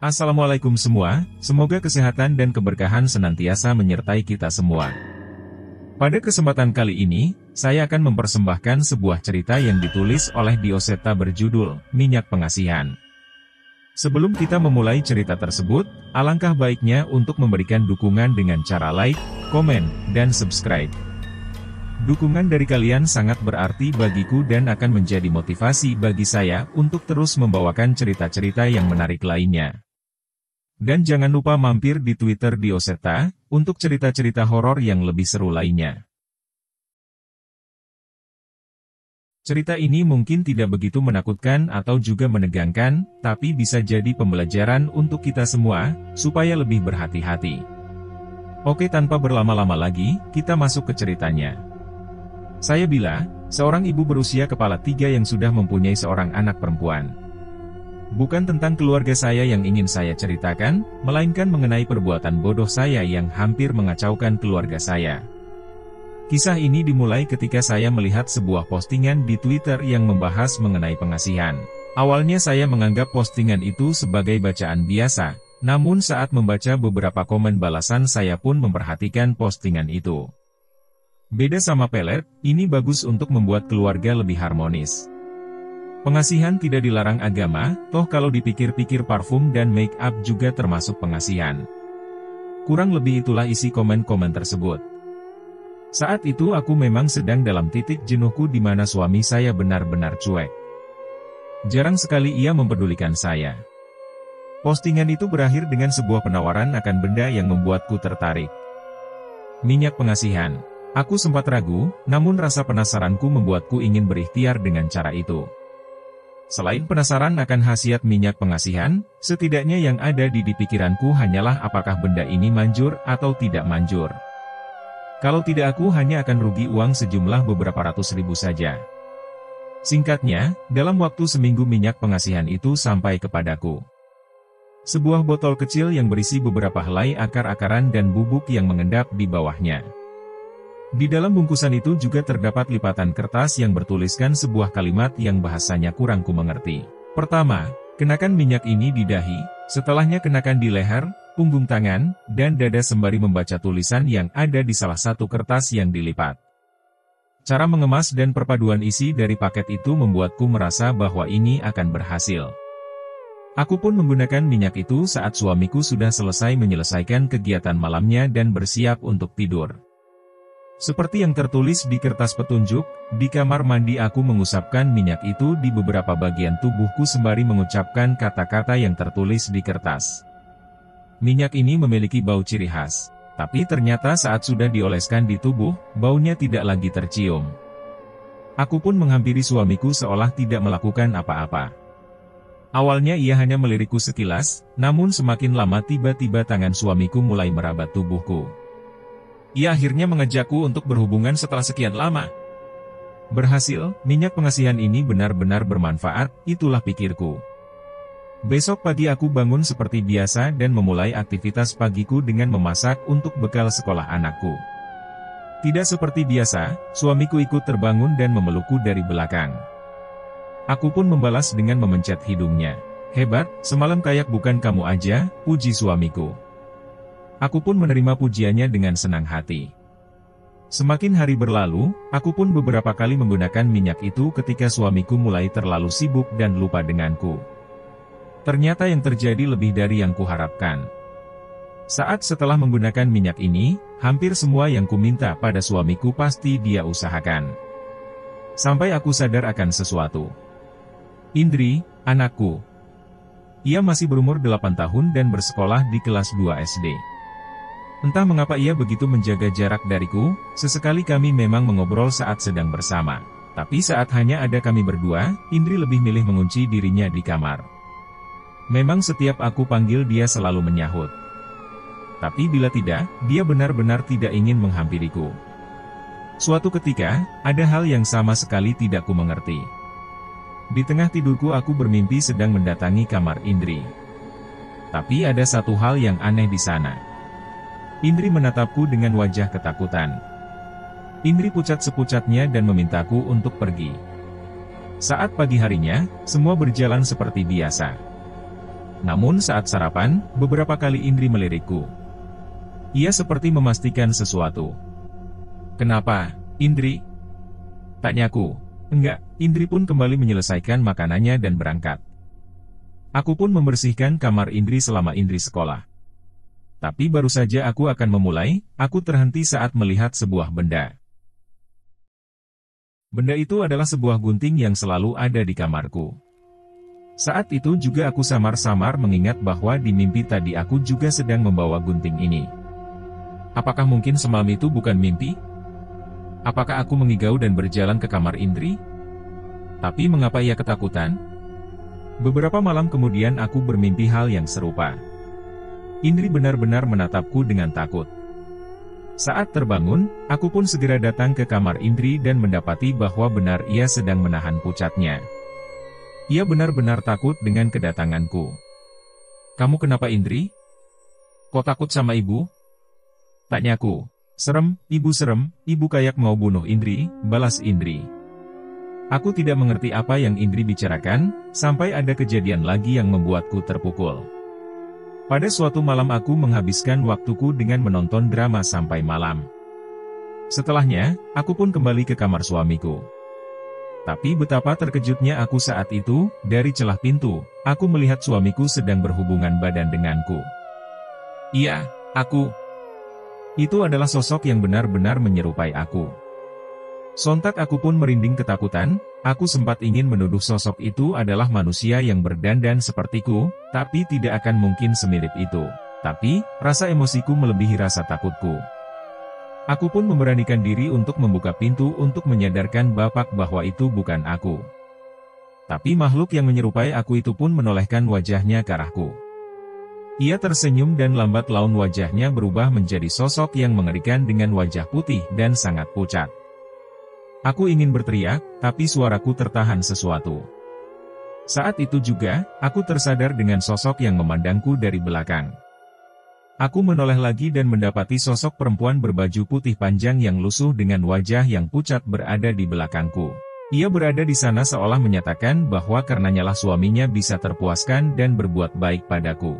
Assalamualaikum semua, semoga kesehatan dan keberkahan senantiasa menyertai kita semua. Pada kesempatan kali ini, saya akan mempersembahkan sebuah cerita yang ditulis oleh Dioseta berjudul, Minyak Pengasihan. Sebelum kita memulai cerita tersebut, alangkah baiknya untuk memberikan dukungan dengan cara like, komen, dan subscribe. Dukungan dari kalian sangat berarti bagiku dan akan menjadi motivasi bagi saya untuk terus membawakan cerita-cerita yang menarik lainnya. Dan jangan lupa mampir di Twitter Dioseta, untuk cerita-cerita horor yang lebih seru lainnya. Cerita ini mungkin tidak begitu menakutkan atau juga menegangkan, tapi bisa jadi pembelajaran untuk kita semua, supaya lebih berhati-hati. Oke, tanpa berlama-lama lagi, kita masuk ke ceritanya. Saya Bila, seorang ibu berusia kepala 3 yang sudah mempunyai seorang anak perempuan. Bukan tentang keluarga saya yang ingin saya ceritakan, melainkan mengenai perbuatan bodoh saya yang hampir mengacaukan keluarga saya. Kisah ini dimulai ketika saya melihat sebuah postingan di Twitter yang membahas mengenai pengasihan. Awalnya saya menganggap postingan itu sebagai bacaan biasa, namun saat membaca beberapa komen balasan saya pun memperhatikan postingan itu. Beda sama pelet, ini bagus untuk membuat keluarga lebih harmonis. Pengasihan tidak dilarang agama, toh kalau dipikir-pikir parfum dan make up juga termasuk pengasihan. Kurang lebih itulah isi komen-komen tersebut. Saat itu aku memang sedang dalam titik jenuhku di mana suami saya benar-benar cuek. Jarang sekali ia mempedulikan saya. Postingan itu berakhir dengan sebuah penawaran akan benda yang membuatku tertarik. Minyak pengasihan. Aku sempat ragu, namun rasa penasaranku membuatku ingin berikhtiar dengan cara itu. Selain penasaran akan khasiat minyak pengasihan, setidaknya yang ada di pikiranku hanyalah apakah benda ini manjur atau tidak manjur. Kalau tidak aku hanya akan rugi uang sejumlah beberapa ratus ribu saja. Singkatnya, dalam waktu seminggu minyak pengasihan itu sampai kepadaku. Sebuah botol kecil yang berisi beberapa helai akar-akaran dan bubuk yang mengendap di bawahnya. Di dalam bungkusan itu juga terdapat lipatan kertas yang bertuliskan sebuah kalimat yang bahasanya kurang ku mengerti. Pertama, kenakan minyak ini di dahi, setelahnya kenakan di leher, punggung tangan, dan dada sembari membaca tulisan yang ada di salah satu kertas yang dilipat. Cara mengemas dan perpaduan isi dari paket itu membuatku merasa bahwa ini akan berhasil. Aku pun menggunakan minyak itu saat suamiku sudah selesai menyelesaikan kegiatan malamnya dan bersiap untuk tidur. Seperti yang tertulis di kertas petunjuk, di kamar mandi aku mengusapkan minyak itu di beberapa bagian tubuhku sembari mengucapkan kata-kata yang tertulis di kertas. Minyak ini memiliki bau ciri khas, tapi ternyata saat sudah dioleskan di tubuh, baunya tidak lagi tercium. Aku pun menghampiri suamiku seolah tidak melakukan apa-apa. Awalnya ia hanya melirikku sekilas, namun semakin lama tiba-tiba tangan suamiku mulai merabat tubuhku. Ia akhirnya mengajakku untuk berhubungan setelah sekian lama. Berhasil, minyak pengasihan ini benar-benar bermanfaat, itulah pikirku. Besok pagi aku bangun seperti biasa dan memulai aktivitas pagiku dengan memasak untuk bekal sekolah anakku. Tidak seperti biasa, suamiku ikut terbangun dan memelukku dari belakang. Aku pun membalas dengan memencet hidungnya. Hebat, semalam kayak bukan kamu aja, puji suamiku. Aku pun menerima pujiannya dengan senang hati. Semakin hari berlalu, aku pun beberapa kali menggunakan minyak itu ketika suamiku mulai terlalu sibuk dan lupa denganku. Ternyata yang terjadi lebih dari yang kuharapkan. Saat setelah menggunakan minyak ini, hampir semua yang kuminta pada suamiku pasti dia usahakan. Sampai aku sadar akan sesuatu. Indri, anakku. Ia masih berumur 8 tahun dan bersekolah di kelas 2 SD. Entah mengapa ia begitu menjaga jarak dariku, sesekali kami memang mengobrol saat sedang bersama. Tapi saat hanya ada kami berdua, Indri lebih milih mengunci dirinya di kamar. Memang setiap aku panggil dia selalu menyahut. Tapi bila tidak, dia benar-benar tidak ingin menghampiriku. Suatu ketika, ada hal yang sama sekali tidak ku mengerti. Di tengah tidurku aku bermimpi sedang mendatangi kamar Indri. Tapi ada satu hal yang aneh di sana. Indri menatapku dengan wajah ketakutan. Indri pucat sepucatnya dan memintaku untuk pergi. Saat pagi harinya, semua berjalan seperti biasa. Namun saat sarapan, beberapa kali Indri melirikku. Ia seperti memastikan sesuatu. "Kenapa, Indri?" tanyaku. "Enggak." Indri pun kembali menyelesaikan makanannya dan berangkat. Aku pun membersihkan kamar Indri selama Indri sekolah. Tapi baru saja aku akan memulai, aku terhenti saat melihat sebuah benda. Benda itu adalah sebuah gunting yang selalu ada di kamarku. Saat itu juga aku samar-samar mengingat bahwa di mimpi tadi aku juga sedang membawa gunting ini. Apakah mungkin semalam itu bukan mimpi? Apakah aku mengigau dan berjalan ke kamar Indri? Tapi mengapa ia ketakutan? Beberapa malam kemudian aku bermimpi hal yang serupa. Indri benar-benar menatapku dengan takut. Saat terbangun, aku pun segera datang ke kamar Indri dan mendapati bahwa benar ia sedang menahan pucatnya. Ia benar-benar takut dengan kedatanganku. "Kamu kenapa, Indri? Kok takut sama ibu?" tanyaku. "Serem, ibu kayak mau bunuh Indri," balas Indri. Aku tidak mengerti apa yang Indri bicarakan, sampai ada kejadian lagi yang membuatku terpukul. Pada suatu malam aku menghabiskan waktuku dengan menonton drama sampai malam. Setelahnya, aku pun kembali ke kamar suamiku. Tapi betapa terkejutnya aku saat itu, dari celah pintu, aku melihat suamiku sedang berhubungan badan denganku. Iya, aku. Itu adalah sosok yang benar-benar menyerupai aku. Sontak aku pun merinding ketakutan, aku sempat ingin menuduh sosok itu adalah manusia yang berdandan sepertiku, tapi tidak akan mungkin semirip itu. Tapi, rasa emosiku melebihi rasa takutku. Aku pun memberanikan diri untuk membuka pintu untuk menyadarkan bapak bahwa itu bukan aku. Tapi makhluk yang menyerupai aku itu pun menolehkan wajahnya ke arahku. Ia tersenyum dan lambat laun wajahnya berubah menjadi sosok yang mengerikan dengan wajah putih dan sangat pucat. Aku ingin berteriak, tapi suaraku tertahan sesuatu. Saat itu juga, aku tersadar dengan sosok yang memandangku dari belakang. Aku menoleh lagi dan mendapati sosok perempuan berbaju putih panjang yang lusuh dengan wajah yang pucat berada di belakangku. Ia berada di sana seolah menyatakan bahwa karenanyalah suaminya bisa terpuaskan dan berbuat baik padaku.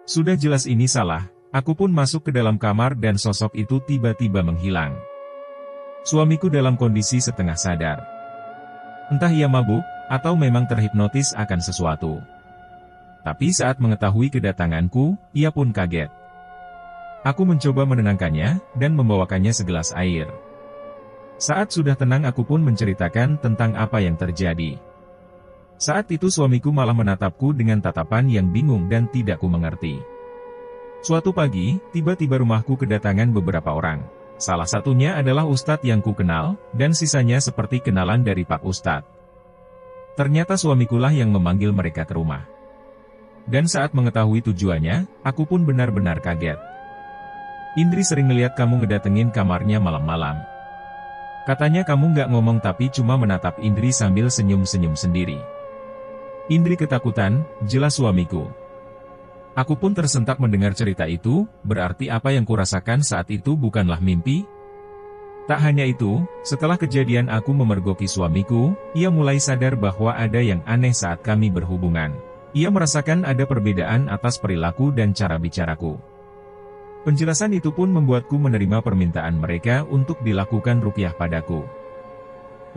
Sudah jelas ini salah, aku pun masuk ke dalam kamar dan sosok itu tiba-tiba menghilang. Suamiku dalam kondisi setengah sadar. Entah ia mabuk, atau memang terhipnotis akan sesuatu. Tapi saat mengetahui kedatanganku, ia pun kaget. Aku mencoba menenangkannya, dan membawakannya segelas air. Saat sudah tenang aku pun menceritakan tentang apa yang terjadi. Saat itu suamiku malah menatapku dengan tatapan yang bingung dan tidak ku mengerti. Suatu pagi, tiba-tiba rumahku kedatangan beberapa orang. Salah satunya adalah Ustadz yang ku kenal, dan sisanya seperti kenalan dari Pak Ustadz. Ternyata suamikulah yang memanggil mereka ke rumah. Dan saat mengetahui tujuannya, aku pun benar-benar kaget. "Indri sering ngeliat kamu ngedatengin kamarnya malam-malam. Katanya kamu nggak ngomong tapi cuma menatap Indri sambil senyum-senyum sendiri." Indri ketakutan, jelas suamiku. Aku pun tersentak mendengar cerita itu, berarti apa yang kurasakan saat itu bukanlah mimpi? Tak hanya itu, setelah kejadian aku memergoki suamiku, ia mulai sadar bahwa ada yang aneh saat kami berhubungan. Ia merasakan ada perbedaan atas perilaku dan cara bicaraku. Penjelasan itu pun membuatku menerima permintaan mereka untuk dilakukan ruqyah padaku.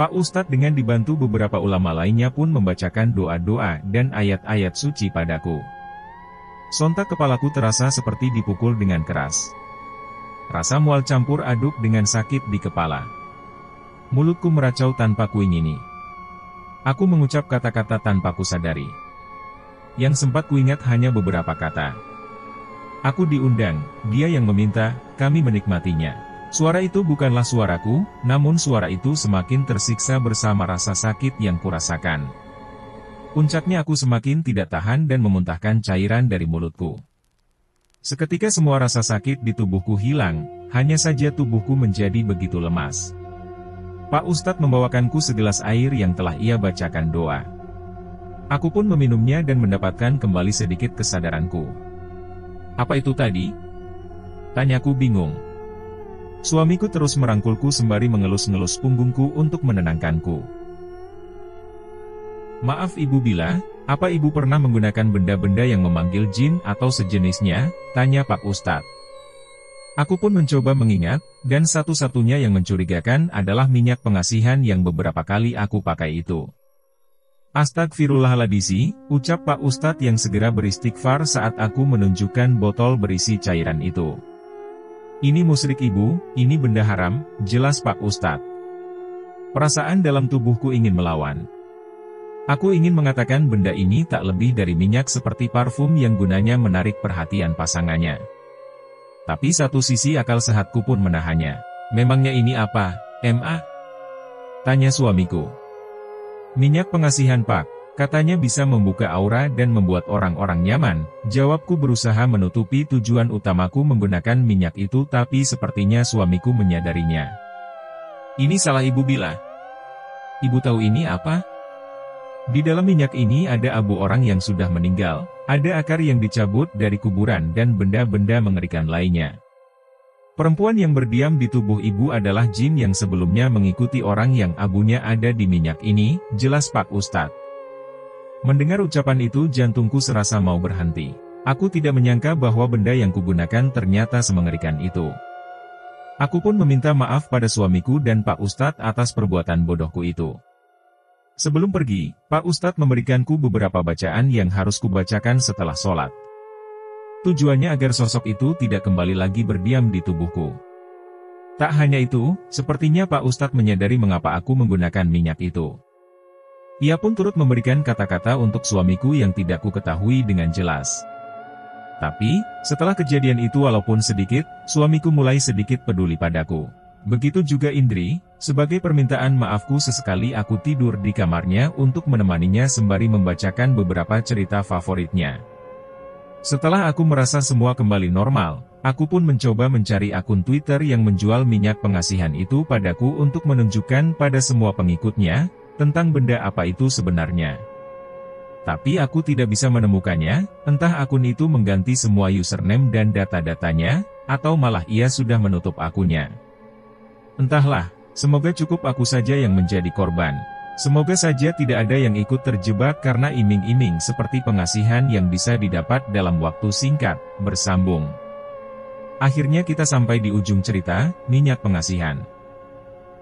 Pak Ustadz dengan dibantu beberapa ulama lainnya pun membacakan doa-doa dan ayat-ayat suci padaku. Sontak kepalaku terasa seperti dipukul dengan keras. Rasa mual campur aduk dengan sakit di kepala. Mulutku meracau tanpa kuingini. Aku mengucap kata-kata tanpa kusadari. Yang sempat kuingat hanya beberapa kata. Aku diundang, dia yang meminta, kami menikmatinya. Suara itu bukanlah suaraku, namun suara itu semakin tersiksa bersama rasa sakit yang kurasakan. Puncaknya aku semakin tidak tahan dan memuntahkan cairan dari mulutku. Seketika semua rasa sakit di tubuhku hilang, hanya saja tubuhku menjadi begitu lemas. Pak Ustadz membawakanku segelas air yang telah ia bacakan doa. Aku pun meminumnya dan mendapatkan kembali sedikit kesadaranku. "Apa itu tadi?" tanyaku bingung. Suamiku terus merangkulku sembari mengelus-ngelus punggungku untuk menenangkanku. "Maaf Ibu Bila, Apa ibu pernah menggunakan benda-benda yang memanggil jin atau sejenisnya? Tanya Pak Ustadz. Aku pun mencoba mengingat, dan satu-satunya yang mencurigakan adalah minyak pengasihan yang beberapa kali aku pakai itu. Astagfirullahaladzim, ucap Pak Ustadz yang segera beristighfar saat aku menunjukkan botol berisi cairan itu. Ini musyrik ibu, ini benda haram, jelas Pak Ustadz. Perasaan dalam tubuhku ingin melawan. Aku ingin mengatakan benda ini tak lebih dari minyak seperti parfum yang gunanya menarik perhatian pasangannya. Tapi satu sisi akal sehatku pun menahannya. Memangnya ini apa, Ma? Tanya suamiku. Minyak pengasihan Pak, katanya bisa membuka aura dan membuat orang-orang nyaman. Jawabku berusaha menutupi tujuan utamaku menggunakan minyak itu, tapi sepertinya suamiku menyadarinya. Ini salah ibu bila. Ibu tahu ini apa? Di dalam minyak ini ada abu orang yang sudah meninggal, ada akar yang dicabut dari kuburan dan benda-benda mengerikan lainnya. Perempuan yang berdiam di tubuh ibu adalah jin yang sebelumnya mengikuti orang yang abunya ada di minyak ini, jelas Pak Ustadz. Mendengar ucapan itu jantungku serasa mau berhenti. Aku tidak menyangka bahwa benda yang kugunakan ternyata semengerikan itu. Aku pun meminta maaf pada suamiku dan Pak Ustadz atas perbuatan bodohku itu. Sebelum pergi, Pak Ustadz memberikanku beberapa bacaan yang harus kubacakan setelah sholat. Tujuannya agar sosok itu tidak kembali lagi berdiam di tubuhku. Tak hanya itu, sepertinya Pak Ustadz menyadari mengapa aku menggunakan minyak itu. Ia pun turut memberikan kata-kata untuk suamiku yang tidak ku ketahui dengan jelas. Tapi, setelah kejadian itu walaupun sedikit, suamiku mulai sedikit peduli padaku. Begitu juga Indri, sebagai permintaan maafku sesekali aku tidur di kamarnya untuk menemaninya sembari membacakan beberapa cerita favoritnya. Setelah aku merasa semua kembali normal, aku pun mencoba mencari akun Twitter yang menjual minyak pengasihan itu padaku untuk menunjukkan pada semua pengikutnya, tentang benda apa itu sebenarnya. Tapi aku tidak bisa menemukannya, entah akun itu mengganti semua username dan data-datanya, atau malah ia sudah menutup akunnya. Entahlah, semoga cukup aku saja yang menjadi korban. Semoga saja tidak ada yang ikut terjebak karena iming-iming seperti pengasihan yang bisa didapat dalam waktu singkat, bersambung. Akhirnya kita sampai di ujung cerita, minyak pengasihan.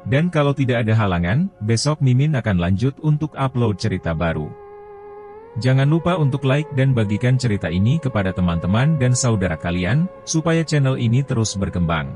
Dan kalau tidak ada halangan, besok Mimin akan lanjut untuk upload cerita baru. Jangan lupa untuk like dan bagikan cerita ini kepada teman-teman dan saudara kalian, supaya channel ini terus berkembang.